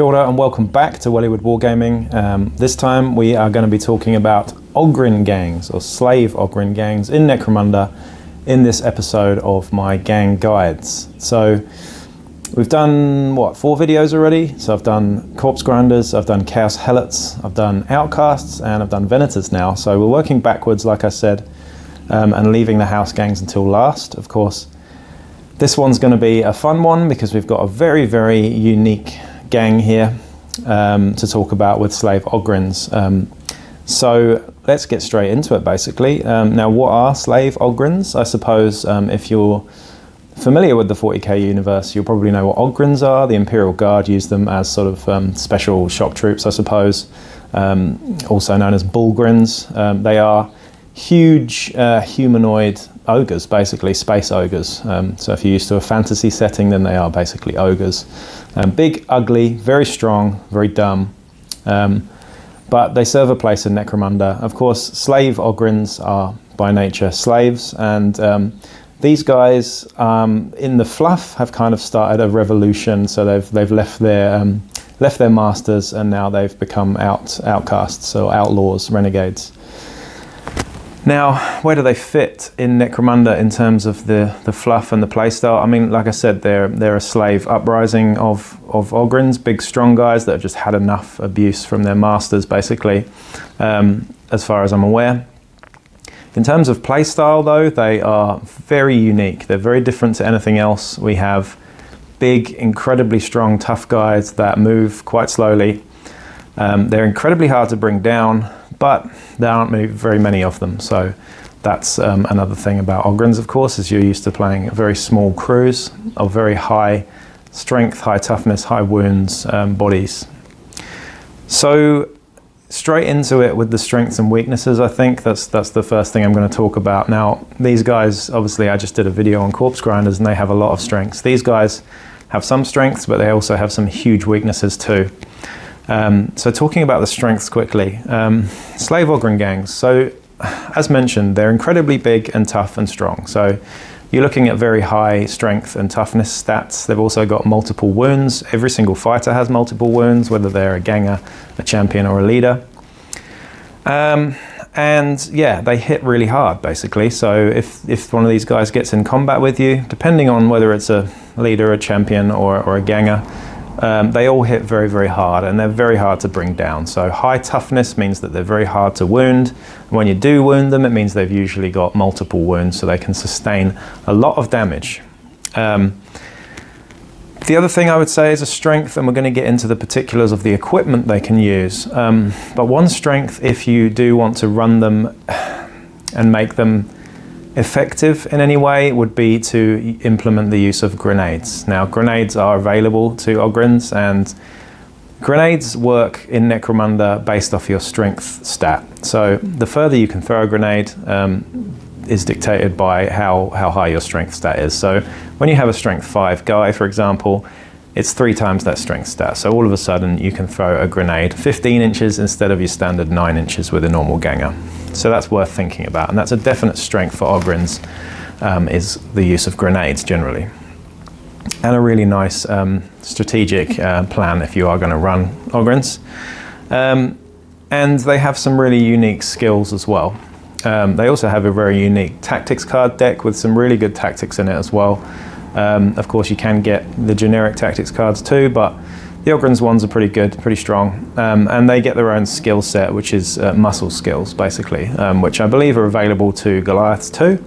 Kia ora and welcome back to Wellywood Wargaming. This time we are going to be talking about Ogryn gangs, or slave Ogryn gangs in Necromunda in this episode of my gang guides. So we've done, 4 videos already? So I've done Corpse Grinders, I've done Chaos Helots, I've done Outcasts, and I've done Venators now. So we're working backwards, like I said, and leaving the house gangs until last, of course. This one's going to be a fun one because we've got a very, very unique gang here to talk about with slave Ogryns. So let's get straight into it basically. Now what are slave Ogryns? I suppose if you're familiar with the 40k universe, you'll probably know what Ogryns are. The Imperial Guard use them as sort of special shock troops, I suppose, also known as Bullgryns. They are huge humanoid ogres, basically space ogres. So if you're used to a fantasy setting, then they are basically ogres. Big, ugly, very strong, very dumb, but they serve a place in Necromunda. Of course, slave Ogryns are by nature slaves, and these guys in the fluff have kind of started a revolution. So they've left their masters, and now they've become outcasts, or outlaws, renegades. Now, where do they fit in Necromunda in terms of the fluff and the playstyle? I mean, like I said, they're a slave uprising of Ogryns, big strong guys that have just had enough abuse from their masters, basically, as far as I'm aware. In terms of playstyle, though, they are very unique. They're very different to anything else. We have big, incredibly strong, tough guys that move quite slowly. They're incredibly hard to bring down, but there aren't very many of them. So that's another thing about Ogryns, of course, is you're used to playing very small crews of very high strength, high toughness, high wounds bodies. So straight into it with the strengths and weaknesses, I think that's the first thing I'm going to talk about. Now, these guys, obviously, I just did a video on Corpse Grinders, and they have a lot of strengths. These guys have some strengths, but they also have some huge weaknesses too. So talking about the strengths quickly, slave Ogryn gangs. So as mentioned, they're incredibly big and tough and strong. So you're looking at very high strength and toughness stats. They've also got multiple wounds. Every single fighter has multiple wounds, whether they're a ganger, a champion, or a leader. And yeah, they hit really hard, basically. So if one of these guys gets in combat with you, depending on whether it's a leader, a champion, or a ganger, they all hit very, very hard, and they're very hard to bring down. So high toughness means that they're very hard to wound. When you do wound them, it means they've usually got multiple wounds, so they can sustain a lot of damage. The other thing I would say is a strength, and we're going to get into the particulars of the equipment they can use. But one strength, if you do want to run them and make them effective in any way, would be to implement the use of grenades. Now, grenades are available to Ogryns, and grenades work in Necromunda based off your strength stat. So the further you can throw a grenade is dictated by how high your strength stat is. So when you have a strength 5 guy, for example, it's 3 times that strength stat. So all of a sudden you can throw a grenade 15 inches instead of your standard 9 inches with a normal ganger. So that's worth thinking about, and that's a definite strength for Ogryns, is the use of grenades generally. And a really nice strategic plan if you are going to run Ogryns. And they have some really unique skills as well. They also have a very unique tactics card deck with some really good tactics in it as well. Of course, you can get the generic tactics cards too, but the Ogryns ones are pretty good, pretty strong, and they get their own skill set, which is muscle skills, basically, which I believe are available to Goliaths too.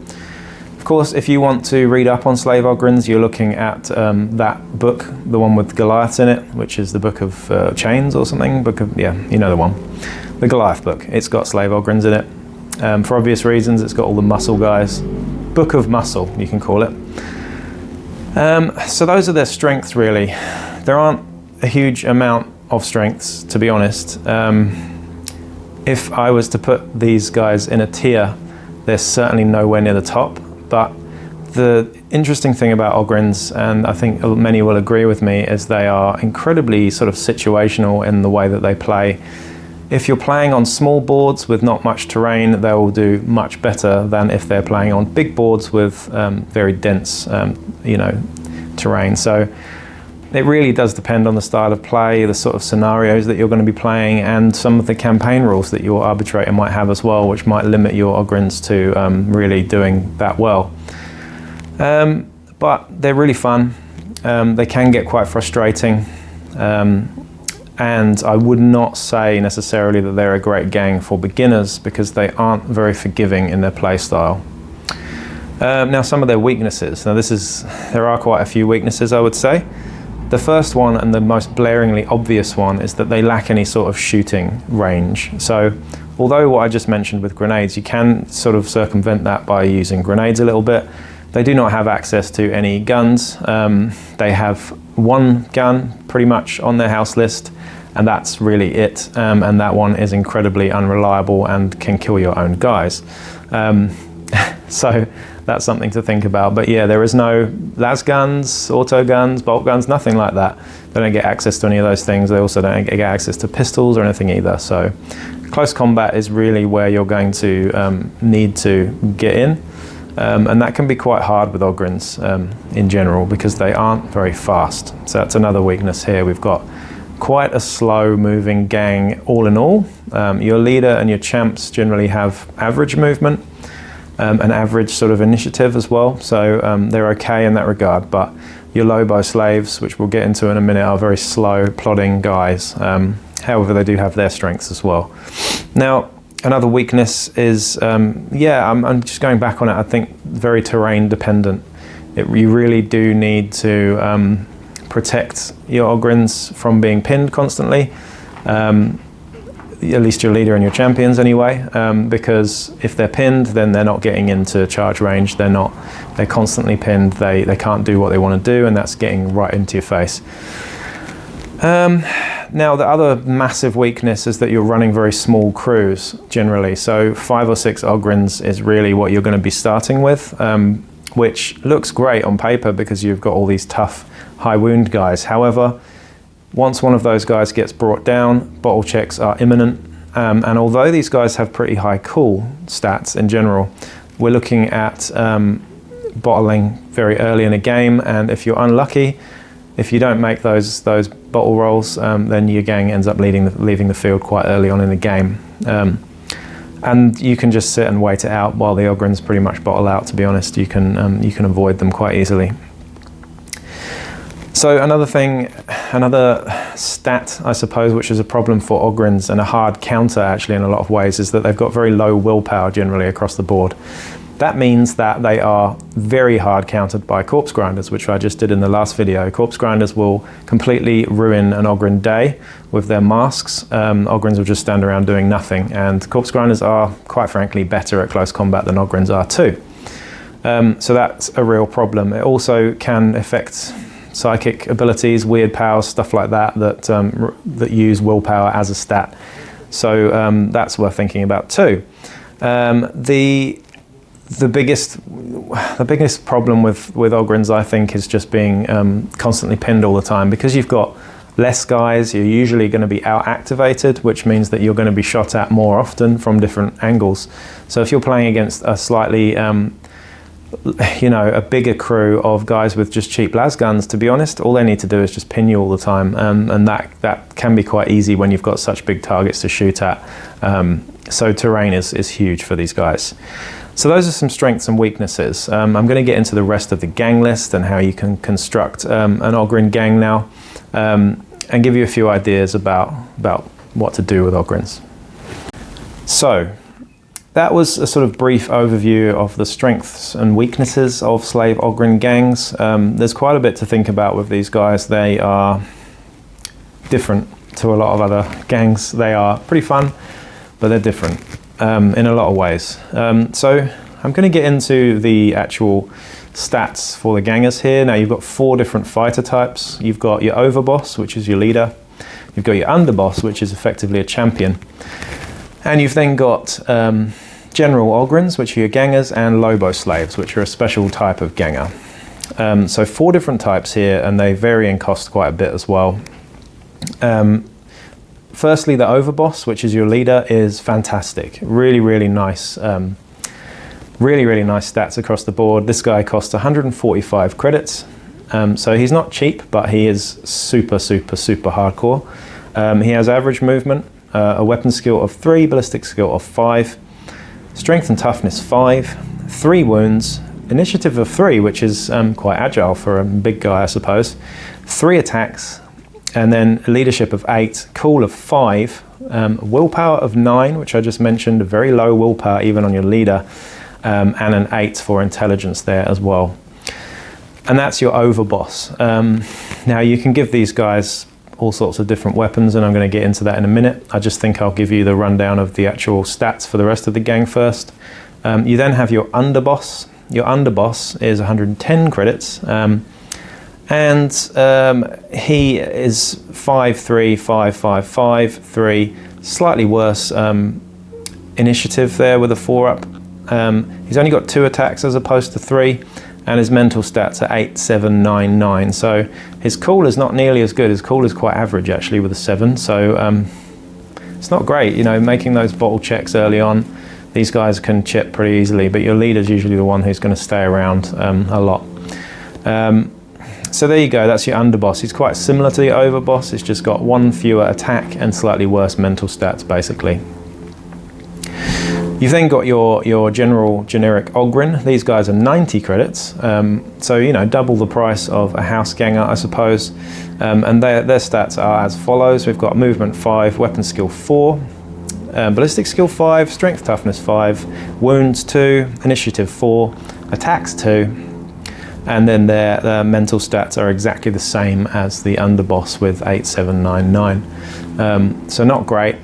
Of course, if you want to read up on slave Ogryns, you're looking at that book, the one with Goliaths in it, which is the Book of Chains or something. Yeah, you know the one. The Goliath book. It's got slave Ogryns in it. For obvious reasons, it's got all the muscle guys. Book of Muscle, you can call it. So those are their strengths, really. There aren't a huge amount of strengths, to be honest. If I was to put these guys in a tier, they're certainly nowhere near the top. But the interesting thing about Ogryns, and I think many will agree with me, is they are incredibly sort of situational in the way that they play. If you're playing on small boards with not much terrain, they will do much better than if they're playing on big boards with very dense, terrain. So it really does depend on the style of play, the sort of scenarios that you're going to be playing, and some of the campaign rules that your arbitrator might have as well, which might limit your Ogryns to really doing that well. But they're really fun. They can get quite frustrating, and I would not say necessarily that they're a great gang for beginners, because they aren't very forgiving in their play style. Now, some of their weaknesses. Now, there are quite a few weaknesses, I would say. The first one, and the most blaringly obvious one, is that they lack any sort of shooting range. So, although what I just mentioned with grenades, you can sort of circumvent that by using grenades a little bit, they do not have access to any guns. They have one gun pretty much on their house list, and that's really it. And that one is incredibly unreliable and can kill your own guys. So that's something to think about. But yeah, there is no las guns, auto guns, bolt guns, nothing like that. They don't get access to any of those things. They also don't get access to pistols or anything either. So close combat is really where you're going to need to get in. And that can be quite hard with Ogryns in general, because they aren't very fast. So that's another weakness here. We've got quite a slow moving gang all in all. Your leader and your champs generally have average movement, an average sort of initiative as well. So they're okay in that regard. But your Lobo slaves, which we'll get into in a minute, are very slow, plodding guys. However, they do have their strengths as well. Now, another weakness is, I'm just going back on it, I think very terrain dependent. You really do need to protect your Ogryns from being pinned constantly, at least your leader and your champions anyway, because if they're pinned, then they're not getting into charge range. They're constantly pinned, they can't do what they want to do, and that's getting right into your face. Now, the other massive weakness is that you're running very small crews generally. So 5 or 6 Ogryns is really what you're going to be starting with, which looks great on paper because you've got all these tough, high wound guys. However, once one of those guys gets brought down, bottle checks are imminent. And although these guys have pretty high cool stats in general, we're looking at bottling very early in a game, and if you're unlucky, if you don't make those bottle rolls, then your gang ends up leaving the field quite early on in the game. And you can just sit and wait it out while the Ogryns pretty much bottle out, to be honest. You can avoid them quite easily. So another stat, I suppose, which is a problem for Ogryns and a hard counter actually in a lot of ways, is that they've got very low willpower generally across the board. That means that they are very hard countered by corpse grinders, which I just did in the last video. Corpse grinders will completely ruin an Ogryn day with their masks. Ogryns will just stand around doing nothing, and corpse grinders are, quite frankly, better at close combat than Ogryns are too. So that's a real problem. It also can affect psychic abilities, weird powers, stuff like that that use willpower as a stat. So that's worth thinking about too. The biggest problem with Ogryns, I think, is just being constantly pinned all the time. Because you've got less guys, you're usually going to be out-activated, which means that you're going to be shot at more often from different angles. So if you're playing against a slightly, a bigger crew of guys with just cheap las guns, to be honest, all they need to do is just pin you all the time, and that can be quite easy when you've got such big targets to shoot at. So terrain is huge for these guys. So those are some strengths and weaknesses. I'm going to get into the rest of the gang list and how you can construct an Ogryn gang now, and give you a few ideas about what to do with Ogryns. So that was a sort of brief overview of the strengths and weaknesses of slave Ogryn gangs. There's quite a bit to think about with these guys. They are different to a lot of other gangs. They are pretty fun, but they're different in a lot of ways. So I'm going to get into the actual stats for the gangers here. Now, you've got 4 different fighter types. You've got your overboss, which is your leader. You've got your underboss, which is effectively a champion. And you've then got general Ogryns, which are your gangers, and Lobo slaves, which are a special type of ganger. So 4 different types here, and they vary in cost quite a bit as well. Firstly, the overboss, which is your leader, is fantastic. Really, really nice. Really nice stats across the board. This guy costs 145 credits, So he's not cheap, but he is super hardcore. He has average movement, a weapon skill of 3, ballistic skill of 5, strength and toughness 5, 3 wounds, initiative of 3, which is quite agile for a big guy, I suppose, 3 attacks, and then leadership of 8, cool of 5, willpower of 9, which I just mentioned, a very low willpower even on your leader, and an 8 for intelligence there as well. And that's your overboss. Now you can give these guys all sorts of different weapons, and I'm going to get into that in a minute. I just think I'll give you the rundown of the actual stats for the rest of the gang first. You then have your underboss. Your underboss is 110 credits, and he is 5-3, 5-5-5, 3, slightly worse initiative there with a 4-up. He's only got 2 attacks as opposed to 3, and his mental stats are 8, 7, 9, 9. So his cool is not nearly as good. His cool is quite average actually with a 7. So it's not great, you know, making those bottle checks early on. These guys can chip pretty easily, but your leader's usually the one who's going to stay around a lot. So there you go, that's your underboss. He's quite similar to the overboss. It's just got 1 fewer attack and slightly worse mental stats, basically. You've then got your generic Ogryn. These guys are 90 credits, so you know, double the price of a house ganger, I suppose. And their stats are as follows. We've got movement 5, weapon skill 4, ballistic skill 5, strength toughness 5, wounds 2, initiative 4, attacks 2, and then their mental stats are exactly the same as the underboss with 8, 7, 9, 9. So not great.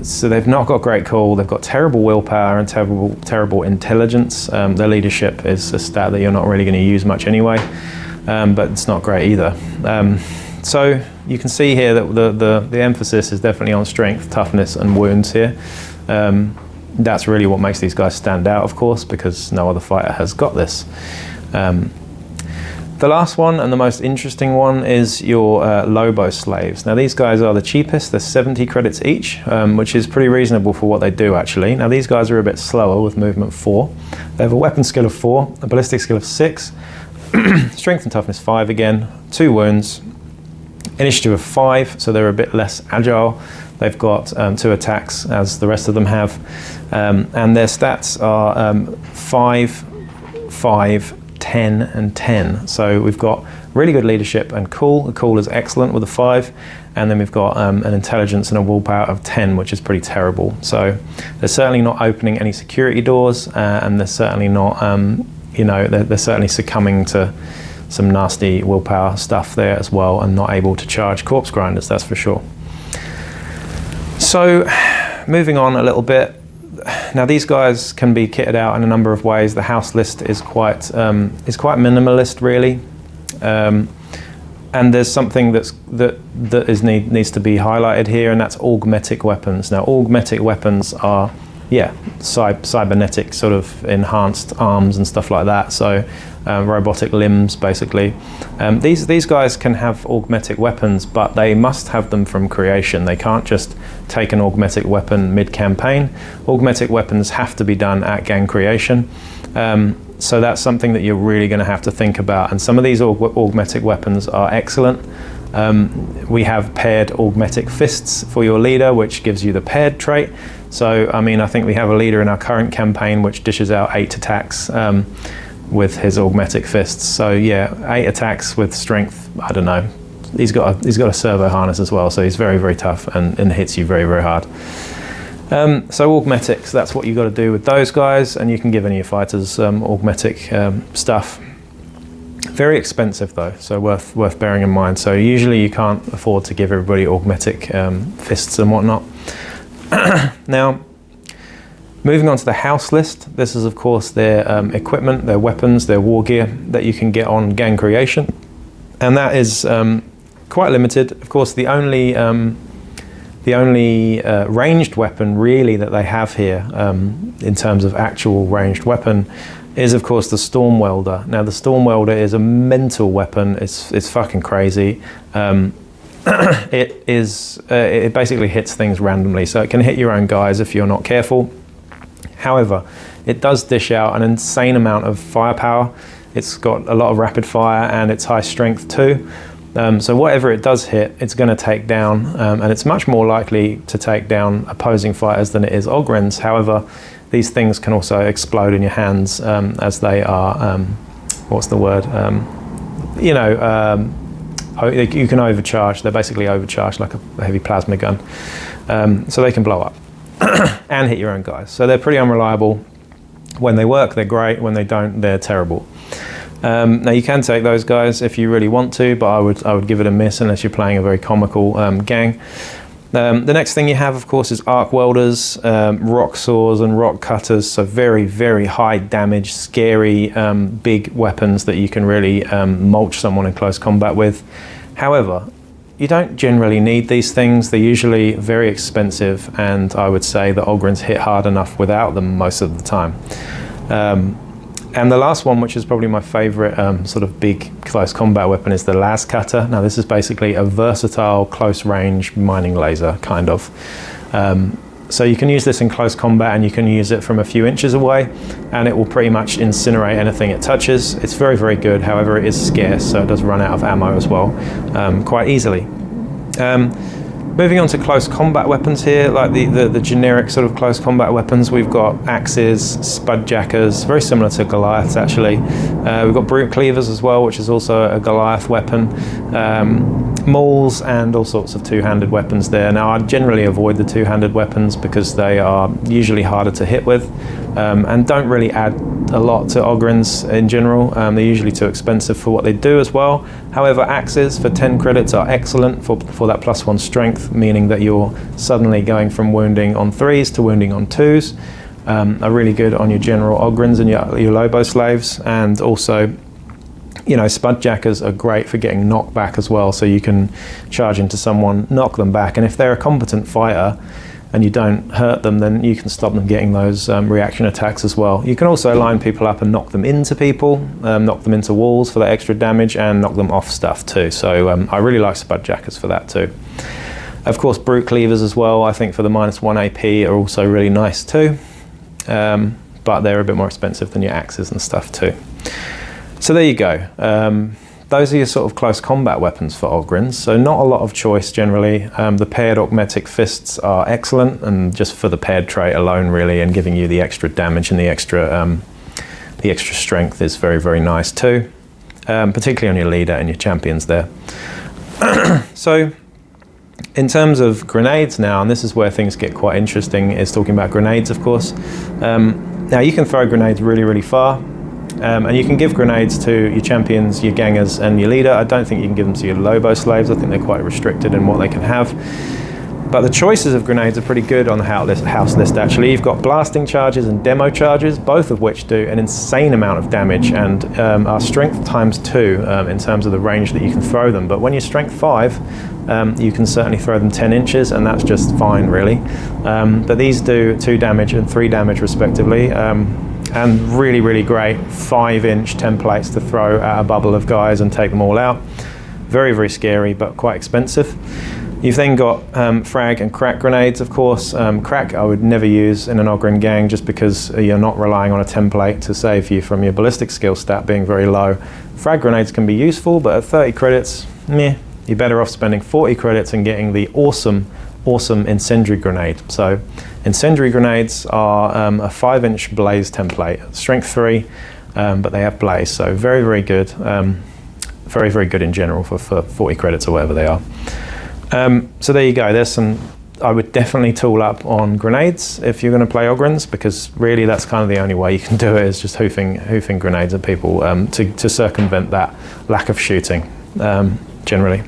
So they've not got great cool, they've got terrible willpower and terrible intelligence. Their leadership is a stat that you're not really going to use much anyway, but it's not great either. So you can see here that the emphasis is definitely on strength, toughness and wounds here. That's really what makes these guys stand out, of course, because no other fighter has got this. The last one and the most interesting one is your Lobo slaves. Now these guys are the cheapest, they're 70 credits each, which is pretty reasonable for what they do actually. Now these guys are a bit slower with movement 4. They have a weapon skill of 4, a ballistic skill of 6, strength and toughness 5 again, 2 wounds, initiative of 5, so they're a bit less agile. They've got 2 attacks as the rest of them have, and their stats are 5, 5, 10 and 10. So we've got really good leadership and cool. The cool is excellent with a 5, and then we've got an intelligence and a willpower of 10, which is pretty terrible. So they're certainly not opening any security doors, and they're certainly not, you know, they're certainly succumbing to some nasty willpower stuff there as well, and not able to charge corpse grinders, that's for sure. So moving on a little bit. Now these guys can be kitted out in a number of ways. The house list is quite minimalist, really, and there's something that needs to be highlighted here, and that's augmetic weapons. Now augmetic weapons are, yeah, cybernetic sort of enhanced arms and stuff like that. So robotic limbs, basically. These guys can have augmetic weapons, but they must have them from creation. They can't just take an augmetic weapon mid-campaign. Augmetic weapons have to be done at gang creation. So that's something that you're really going to have to think about. And some of these augmetic weapons are excellent. We have paired augmetic fists for your leader, which gives you the paired trait. So, I mean, I think we have a leader in our current campaign which dishes out 8 attacks with his augmetic fists. So yeah, 8 attacks with strength, I don't know. He's got a servo harness as well, so he's very, very tough and hits you very, very hard. So augmetics, that's what you've got to do with those guys, and you can give any of your fighters augmetic stuff. Very expensive though, so worth bearing in mind. So usually you can't afford to give everybody augmetic fists and whatnot. Now, moving on to the house list, this is of course their equipment, their weapons, their war gear that you can get on gang creation, and that is quite limited. Of course, the only ranged weapon really that they have here in terms of actual ranged weapon is of course the Storm Welder. Now the Storm Welder is a mental weapon. It's fucking crazy. It basically hits things randomly, so it can hit your own guys if you're not careful. However, it does dish out an insane amount of firepower. It's got a lot of rapid fire and it's high strength too. So whatever it does hit, it's going to take down, and it's much more likely to take down opposing fighters than it is Ogryns. However, these things can also explode in your hands as they are, what's the word? You can overcharge. They're basically overcharged like a heavy plasma gun. So they can blow up and hit your own guys. So they're pretty unreliable. When they work, they're great. When they don't, they're terrible. Now you can take those guys if you really want to, but I would give it a miss unless you're playing a very comical gang. The next thing you have, of course, is arc welders, rock saws and rock cutters. So very, very high damage, scary, big weapons that you can really mulch someone in close combat with. However, you don't generally need these things. They're usually very expensive, and I would say that Ogryns hit hard enough without them most of the time. And the last one, which is probably my favorite sort of big close combat weapon, is the las cutter. Now this is basically a versatile close range mining laser, kind of. So you can use this in close combat, and you can use it from a few inches away, and it will pretty much incinerate anything it touches. It's very, very good. However, it is scarce, so it does run out of ammo as well, quite easily. Moving on to close combat weapons here, like the generic sort of close combat weapons, we've got axes, spudjackers, very similar to Goliaths actually. We've got brute cleavers as well, which is also a Goliath weapon. Mauls and all sorts of two-handed weapons there. Now I generally avoid the two-handed weapons because they are usually harder to hit with and don't really add a lot to Ogryns in general. They're usually too expensive for what they do as well. However, axes for 10 credits are excellent for that +1 strength, meaning that you're suddenly going from wounding on 3s to wounding on 2s. Are really good on your general Ogryns and your Lobo slaves, and also, you know, spudjackers are great for getting knocked back as well, so you can charge into someone, knock them back, and if they're a competent fighter and you don't hurt them, then you can stop them getting those reaction attacks as well. You can also line people up and knock them into people, knock them into walls for that extra damage, and knock them off stuff too. So I really like spudjackers for that too. Of course, brute cleavers as well, I think for the -1 AP are also really nice too, but they're a bit more expensive than your axes and stuff too. So there you go. Those are your sort of close combat weapons for Ogryns. So not a lot of choice generally. The paired augmetic fists are excellent, and just for the paired trait alone really, and giving you the extra damage and the extra strength is very, very nice too. Particularly on your leader and your champions there. So in terms of grenades now, and this is where things get quite interesting, is talking about grenades of course. Now you can throw grenades really, really far. And you can give grenades to your champions, your gangers and your leader. I don't think you can give them to your Lobo slaves. I think they're quite restricted in what they can have. But the choices of grenades are pretty good on the house list actually. You've got blasting charges and demo charges, both of which do an insane amount of damage and are strength ×2 in terms of the range that you can throw them. But when you're strength 5, you can certainly throw them 10 inches and that's just fine really. But these do 2 damage and 3 damage respectively. And really, really great 5-inch templates to throw at a bubble of guys and take them all out. Very, very scary, but quite expensive. You've then got frag and crack grenades, of course. Crack I would never use in an Ogryn gang just because you're not relying on a template to save you from your ballistic skill stat being very low. Frag grenades can be useful, but at 30 credits, meh. You're better off spending 40 credits and getting the awesome incendiary grenade. So incendiary grenades are a 5-inch blaze template, strength 3, but they have blaze, so very, very good. Very, very good in general for 40 credits or whatever they are. So there you go. There's some, I would definitely tool up on grenades if you're going to play Ogryns, because really that's kind of the only way you can do it, is just hoofing grenades at people to circumvent that lack of shooting generally.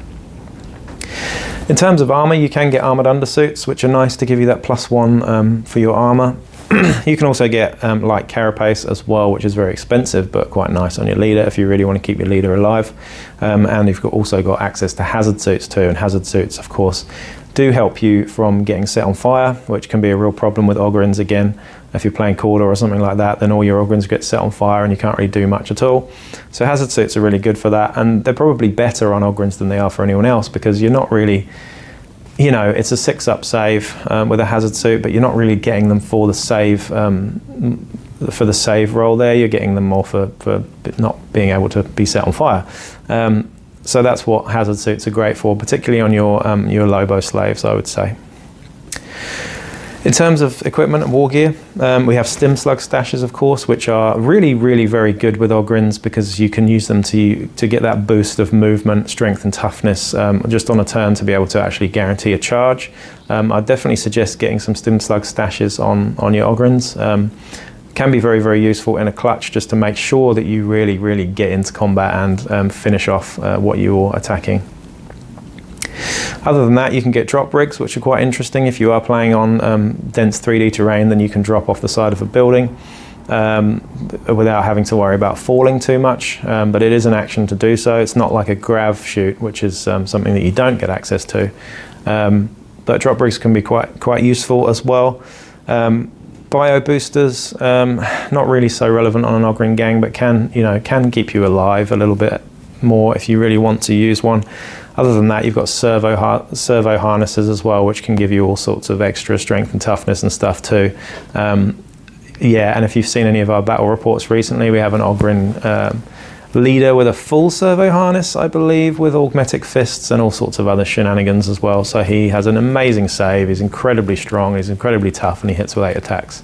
In terms of armor, you can get armored undersuits, which are nice to give you that +1 for your armor. You can also get light carapace as well, which is very expensive, but quite nice on your leader if you really want to keep your leader alive. And you've also got access to hazard suits too, and hazard suits, of course, do help you from getting set on fire, which can be a real problem with Ogryns again. If you're playing Corda or something like that, then all your Ogryns get set on fire and you can't really do much at all. So hazard suits are really good for that, and they're probably better on Ogryns than they are for anyone else, because you're not really, you know, it's a 6-up save with a hazard suit, but you're not really getting them for the save for the save roll there. You're getting them more for not being able to be set on fire. So that's what hazard suits are great for, particularly on your Lobo slaves, I would say. In terms of equipment and war gear, we have stim slug stashes, of course, which are really, really very good with Ogryns because you can use them to get that boost of movement, strength and toughness just on a turn to be able to actually guarantee a charge. I'd definitely suggest getting some stim slug stashes on your Ogryns. Can be very, very useful in a clutch just to make sure that you really, really get into combat and finish off what you're attacking. Other than that, you can get drop rigs, which are quite interesting. If you are playing on dense 3D terrain, then you can drop off the side of a building without having to worry about falling too much, but it is an action to do so. It's not like a grav shoot, which is something that you don't get access to. But drop rigs can be quite useful as well. Bio boosters, not really so relevant on an Ogryn gang, but can keep you alive a little bit more if you really want to use one. Other than that, you've got servo harnesses as well, which can give you all sorts of extra strength and toughness and stuff too. Yeah, and if you've seen any of our battle reports recently, we have an Ogryn leader with a full servo harness, I believe, with augmetic fists and all sorts of other shenanigans as well. So he has an amazing save, he's incredibly strong, he's incredibly tough, and he hits with 8 attacks.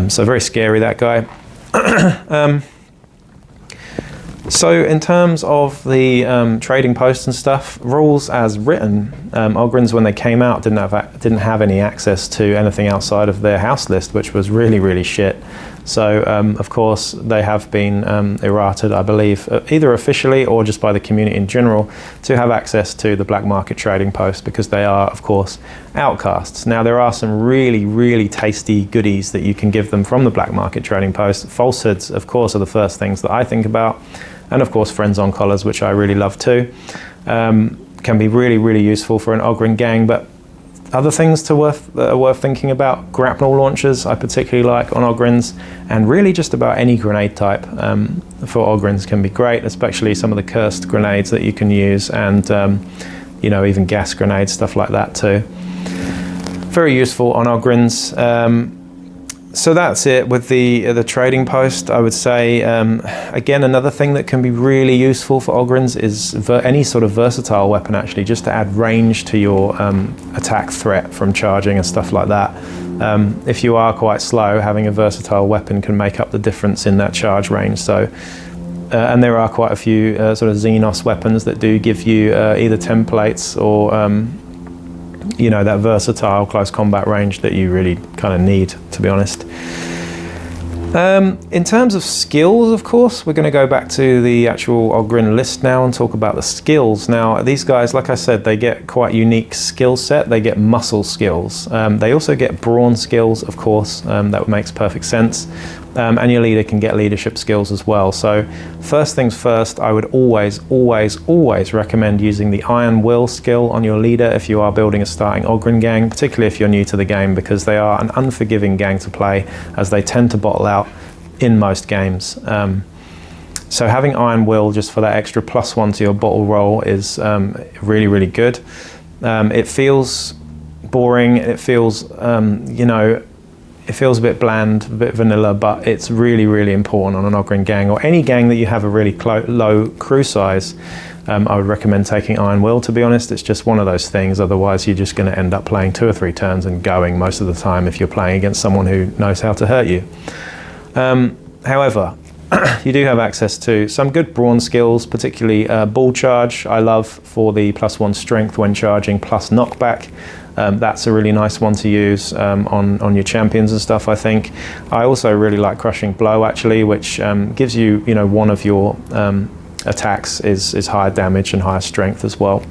So very scary, that guy. So in terms of the trading posts and stuff, rules as written, Ogryns when they came out didn't have any access to anything outside of their house list, which was really, really shit. So of course they have been errated, I believe, either officially or just by the community in general, to have access to the black market trading post, because they are, of course, outcasts. Now there are some really, really tasty goodies that you can give them from the black market trading post. Falsehoods, of course, are the first things that I think about. And of course, friends on collars, which I really love too, can be really, really useful for an Ogryn gang. But other things that are worth thinking about: grapnel launchers, I particularly like on Ogryns, and really just about any grenade type for Ogryns can be great, especially some of the cursed grenades that you can use, and even gas grenades, stuff like that too. Very useful on Ogryns. So that's it with the trading post. I would say, again, another thing that can be really useful for Ogryns is any sort of versatile weapon, actually, just to add range to your attack threat from charging and stuff like that. If you are quite slow, having a versatile weapon can make up the difference in that charge range. So, and there are quite a few sort of Xenos weapons that do give you either templates or that versatile close combat range that you really kind of need, to be honest. In terms of skills, of course, we're going to go back to the actual Ogryn list now and talk about the skills. Now, these guys, like I said, they get quite unique skill set. They get muscle skills. They also get brawn skills, of course. That makes perfect sense. And your leader can get leadership skills as well. So first things first, I would always, always, always recommend using the Iron Will skill on your leader if you are building a starting Ogryn gang, particularly if you're new to the game, because they are an unforgiving gang to play, as they tend to bottle out in most games. So having Iron Will just for that extra +1 to your bottle roll is really, really good. It feels boring, it feels, it feels a bit bland, a bit vanilla, but it's really, really important on an Ogryn gang, or any gang that you have a really low crew size. I would recommend taking Iron Will, to be honest. It's just one of those things, otherwise you're just going to end up playing 2 or 3 turns and going most of the time if you're playing against someone who knows how to hurt you. However, you do have access to some good brawn skills, particularly ball charge, I love, for the +1 strength when charging, plus knockback. That's a really nice one to use on your champions and stuff, I think. I also really like crushing blow, actually, which gives you, one of your attacks is higher damage and higher strength as well.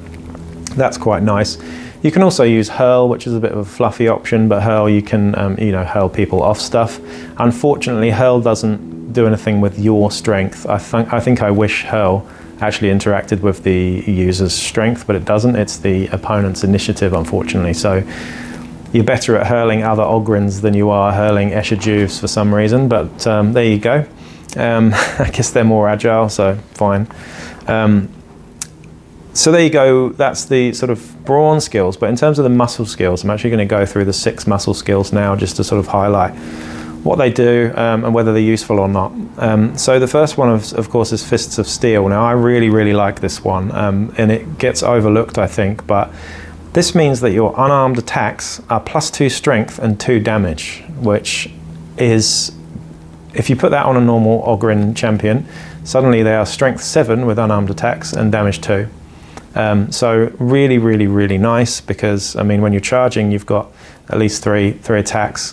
That's quite nice. You can also use hurl, which is a bit of a fluffy option, but hurl, you can hurl people off stuff. Unfortunately, hurl doesn't do anything with your strength. I think I wish hurl actually interacted with the user's strength, but it doesn't. It's the opponent's initiative, unfortunately. So you're better at hurling other Ogryns than you are hurling Escher Juves for some reason, but there you go. I guess they're more agile, so fine. So there you go, that's the sort of brawn skills. But in terms of the muscle skills, I'm actually going to go through the 6 muscle skills now, just to sort of highlight what they do and whether they're useful or not. So the first one, of course, is Fists of Steel. Now, I really like this one, and it gets overlooked, I think, but this means that your unarmed attacks are +2 strength and 2 damage, which is, if you put that on a normal Ogryn champion, suddenly they are strength 7 with unarmed attacks and damage 2. So really nice, because I mean, when you're charging, you've got at least three attacks,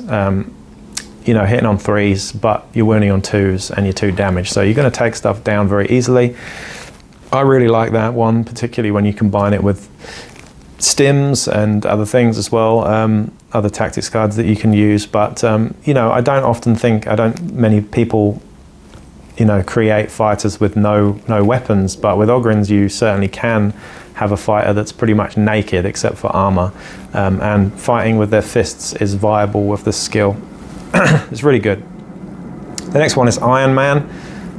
you know, hitting on 3s, but you're wounding on 2s and you're 2 damage. So you're going to take stuff down very easily. I really like that one, particularly when you combine it with stims and other things as well, other tactics cards that you can use. But you know, I don't many people, you know, create fighters with no weapons, but with Ogryns you certainly can have a fighter that's pretty much naked except for armor, and fighting with their fists is viable with this skill. It's really good. The next one is Iron Man.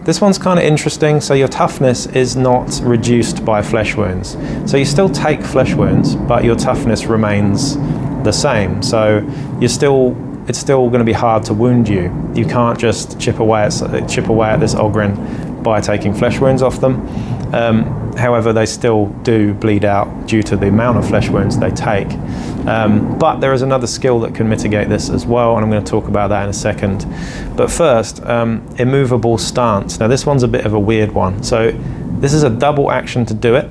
This one's kind of interesting. So your toughness is not reduced by flesh wounds. So you still take flesh wounds, but your toughness remains the same. So it's still going to be hard to wound you. You can't just chip away at this Ogryn by taking flesh wounds off them. However, they still do bleed out due to the amount of flesh wounds they take. But there is another skill that can mitigate this as well, and I'm going to talk about that in a second. But first, immovable stance. Now this one's a bit of a weird one. So this is a double action to do it,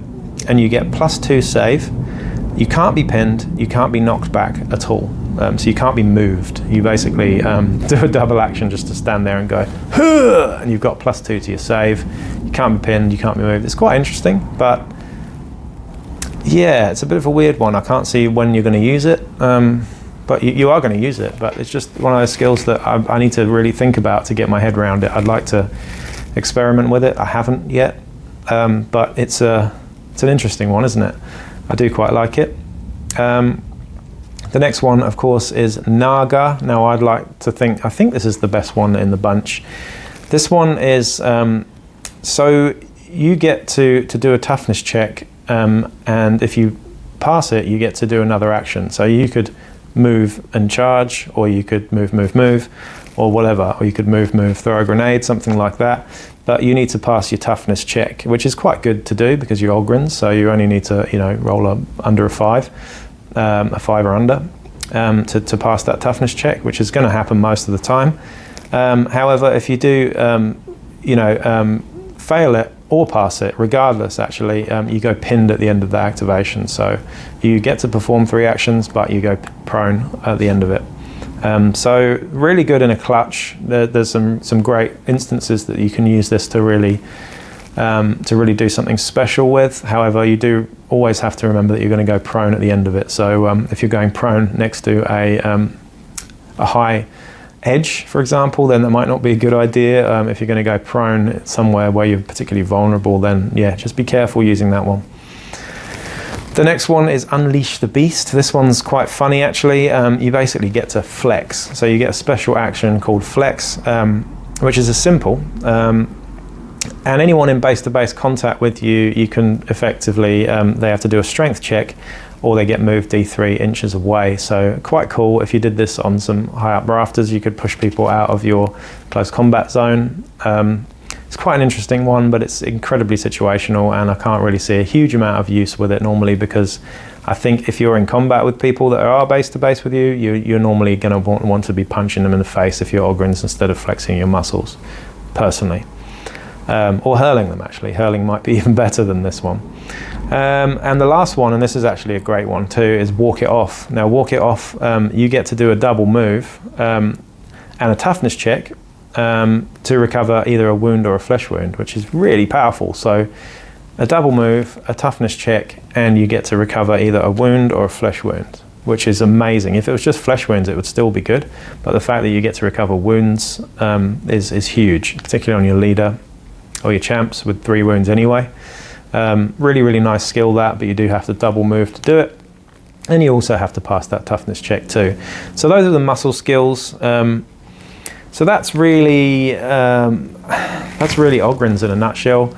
and you get +2 save. You can't be pinned, you can't be knocked back at all. So you can't be moved. You basically do a double action just to stand there and go, "Huh!" and you've got +2 to your save. You can't be pinned, you can't be moved. It's quite interesting, but yeah, it's a bit of a weird one. I can't see when you're going to use it, but you are going to use it. But it's just one of those skills that I need to really think about to get my head around it. I'd like to experiment with it. I haven't yet, but it's an interesting one, isn't it? I do quite like it. The next one, of course, is Naga. Now, I think this is the best one in the bunch. This one is, so you get to do a toughness check, and if you pass it, you get to do another action. So you could move and charge, or you could move, or whatever, or you could move, throw a grenade, something like that. But you need to pass your toughness check, which is quite good to do because you're Ogryns, so you only need to, you know, roll under a 5. A 5 or under, to pass that toughness check, which is going to happen most of the time. However, if you do, fail it or pass it, regardless, actually, you go pinned at the end of the activation. So you get to perform 3 actions, but you go prone at the end of it. So really good in a clutch. There's some great instances that you can use this to really do something special with. However, you do always have to remember that you're going to go prone at the end of it. So if you're going prone next to a high edge, for example, then that might not be a good idea. If you're going to go prone somewhere where you're particularly vulnerable, then yeah, just be careful using that one. The next one is Unleash the Beast. This one's quite funny, actually. You basically get to flex. So you get a special action called Flex, which is a simple. And anyone in base-to-base contact with you, you can effectively, they have to do a strength check, or they get moved D3 inches away. So quite cool. If you did this on some high up rafters, you could push people out of your close combat zone. It's quite an interesting one, but it's incredibly situational, and I can't really see a huge amount of use with it normally, because I think if you're in combat with people that are base-to-base with you, you're normally going to want to be punching them in the face if you're Ogryns instead of flexing your muscles, personally. Or hurling them, actually. Hurling might be even better than this one. And the last one, and this is actually a great one too, is Walk It Off. Now, Walk It Off, you get to do a double move and a toughness check to recover either a wound or a flesh wound, which is really powerful. So a double move, a toughness check, and you get to recover either a wound or a flesh wound, which is amazing. If it was just flesh wounds, it would still be good. But the fact that you get to recover wounds is huge, particularly on your leader or your champs with 3 wounds anyway. Really nice skill that, but you do have to double move to do it. And you also have to pass that toughness check too. So those are the muscle skills. So that's really Ogryns in a nutshell.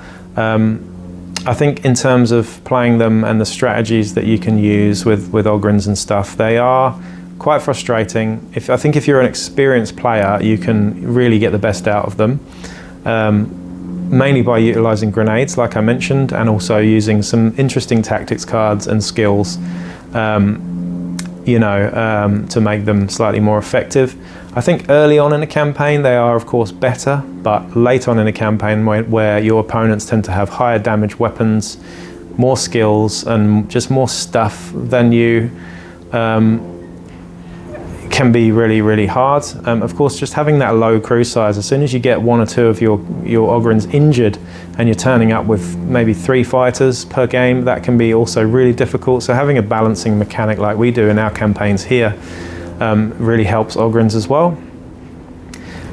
I think in terms of playing them and the strategies that you can use with Ogryns and stuff, they are quite frustrating. I think if you're an experienced player, you can really get the best out of them, mainly by utilising grenades, like I mentioned, and also using some interesting tactics cards and skills, to make them slightly more effective. I think early on in a campaign they are of course better, but late on in a campaign where your opponents tend to have higher damage weapons, more skills and just more stuff than you, can be really, really hard. Of course, just having that low crew size, as soon as you get one or two of your Ogryns injured and you're turning up with maybe 3 fighters per game, that can be also really difficult. So having a balancing mechanic like we do in our campaigns here really helps Ogryns as well.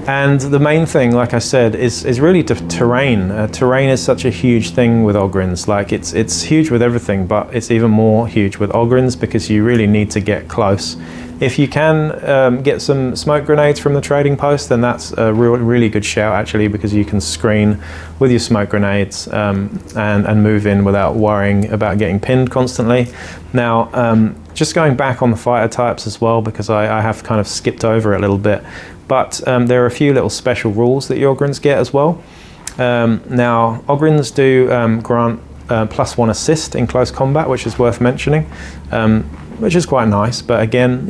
And the main thing, like I said, is really terrain. Terrain is such a huge thing with Ogryns. Like it's huge with everything, but it's even more huge with Ogryns because you really need to get close. If you can get some smoke grenades from the trading post, then that's a really good shout actually, because you can screen with your smoke grenades and move in without worrying about getting pinned constantly. Now, just going back on the fighter types as well, because I have kind of skipped over it a little bit, but there are a few little special rules that your Ogryns get as well. Now, Ogryns do grant +1 assist in close combat, which is worth mentioning. Which is quite nice, but again,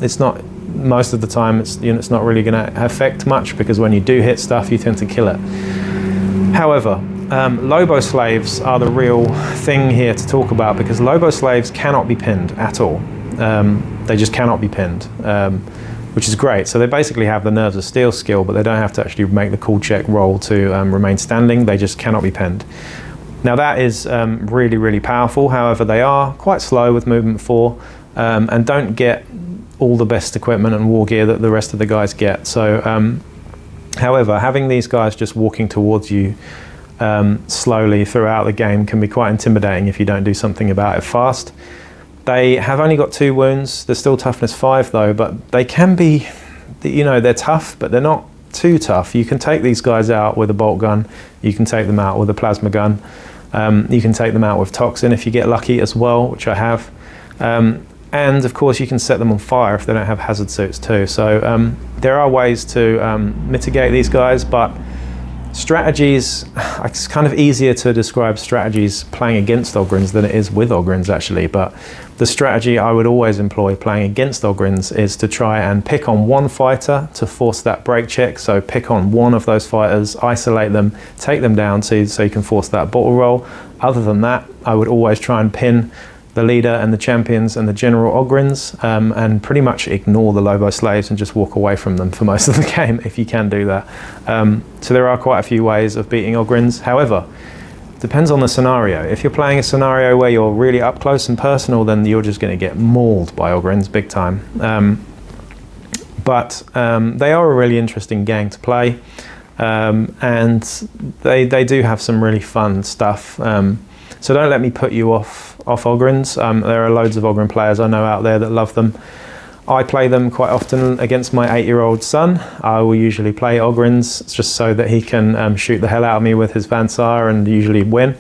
it's not, most of the time it's not really going to affect much, because when you do hit stuff you tend to kill it. However, Lobo slaves are the real thing here to talk about, because Lobo slaves cannot be pinned at all. They just cannot be pinned, which is great. So they basically have the Nerves of Steel skill, but they don't have to actually make the cool check roll to remain standing. They just cannot be pinned. Now that is really, really powerful. However, they are quite slow with movement 4 and don't get all the best equipment and war gear that the rest of the guys get. So, however, having these guys just walking towards you slowly throughout the game can be quite intimidating if you don't do something about it fast. They have only got 2 wounds. They're still toughness 5 though, but they can be, they're tough, but they're not too tough. You can take these guys out with a bolt gun. You can take them out with a plasma gun. You can take them out with toxin if you get lucky as well, which I have. And of course you can set them on fire if they don't have hazard suits too. So there are ways to mitigate these guys, but strategies, it's kind of easier to describe strategies playing against Ogryns than it is with Ogryns actually, but the strategy I would always employ playing against Ogryns is to try and pick on one fighter to force that break check. So pick on one of those fighters, isolate them, take them down so you can force that bottle roll. Other than that, I would always try and pin the leader and the champions and the general Ogryns, and pretty much ignore the Lobo slaves and just walk away from them for most of the game if you can do that. So there are quite a few ways of beating Ogryns. However, depends on the scenario. If you're playing a scenario where you're really up close and personal, then you're just going to get mauled by Ogryns big time. But they are a really interesting gang to play, and they do have some really fun stuff. So don't let me put you off Ogryns. There are loads of Ogryn players I know out there that love them. I play them quite often against my 8-year-old son. I will usually play Ogryns just so that he can shoot the hell out of me with his Vansar and usually win.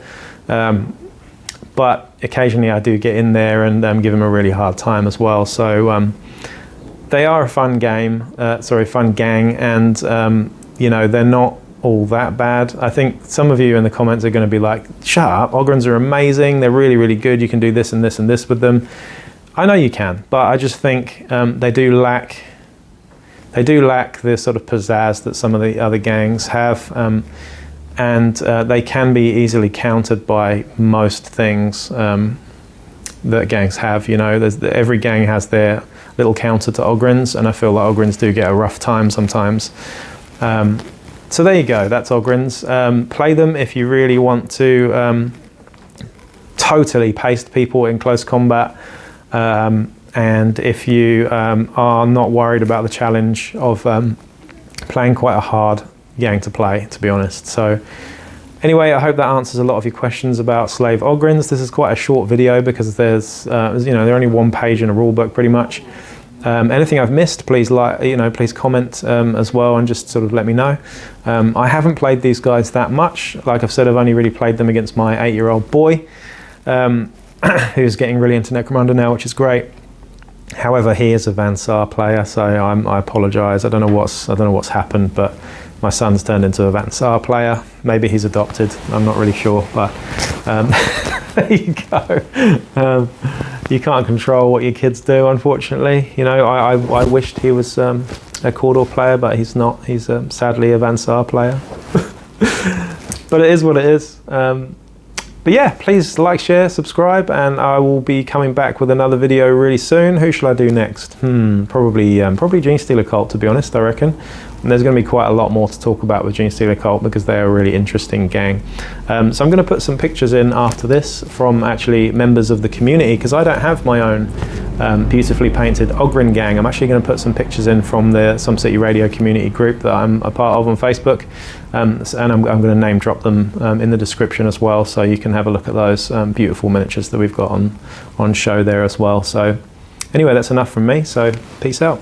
But occasionally I do get in there and give him a really hard time as well. So they are a fun fun gang, and they're not all that bad. I think some of you in the comments are going to be like, shut up, Ogryns are amazing, they're really, really good, you can do this and this and this with them. I know you can, but I just think they do lack the sort of pizzazz that some of the other gangs have, and they can be easily countered by most things that gangs have. Every gang has their little counter to Ogryns, and I feel like Ogryns do get a rough time sometimes. So there you go, that's Ogryns. Play them if you really want to totally paste people in close combat, and if you are not worried about the challenge of playing quite a hard gang to play, to be honest. So anyway, I hope that answers a lot of your questions about Slave Ogryns. This is quite a short video because there's they're only 1 page in a rulebook pretty much. Anything I've missed, please please comment as well, and just sort of let me know. I haven't played these guys that much. Like I've said, I've only really played them against my 8-year-old boy, who's getting really into Necromunda now, which is great. However, he is a Van Saar player, so I apologise. I don't know what's happened, but my son's turned into a Van Saar player. Maybe he's adopted. I'm not really sure, but there you go. You can't control what your kids do, unfortunately. You know, I wished he was a Cawdor player, but he's not. He's sadly a Van Saar player. But it is what it is. But yeah, please like, share, subscribe, and I will be coming back with another video really soon. Who shall I do next? Probably Genestealer Cult, to be honest, I reckon. And there's going to be quite a lot more to talk about with Genestealer Cult because they are a really interesting gang. So I'm going to put some pictures in after this from actually members of the community, because I don't have my own beautifully painted Ogryn gang. I'm actually going to put some pictures in from the Some City Radio community group that I'm a part of on Facebook, and I'm going to name drop them in the description as well, so you can have a look at those beautiful miniatures that we've got on show there as well. So anyway, that's enough from me, so peace out.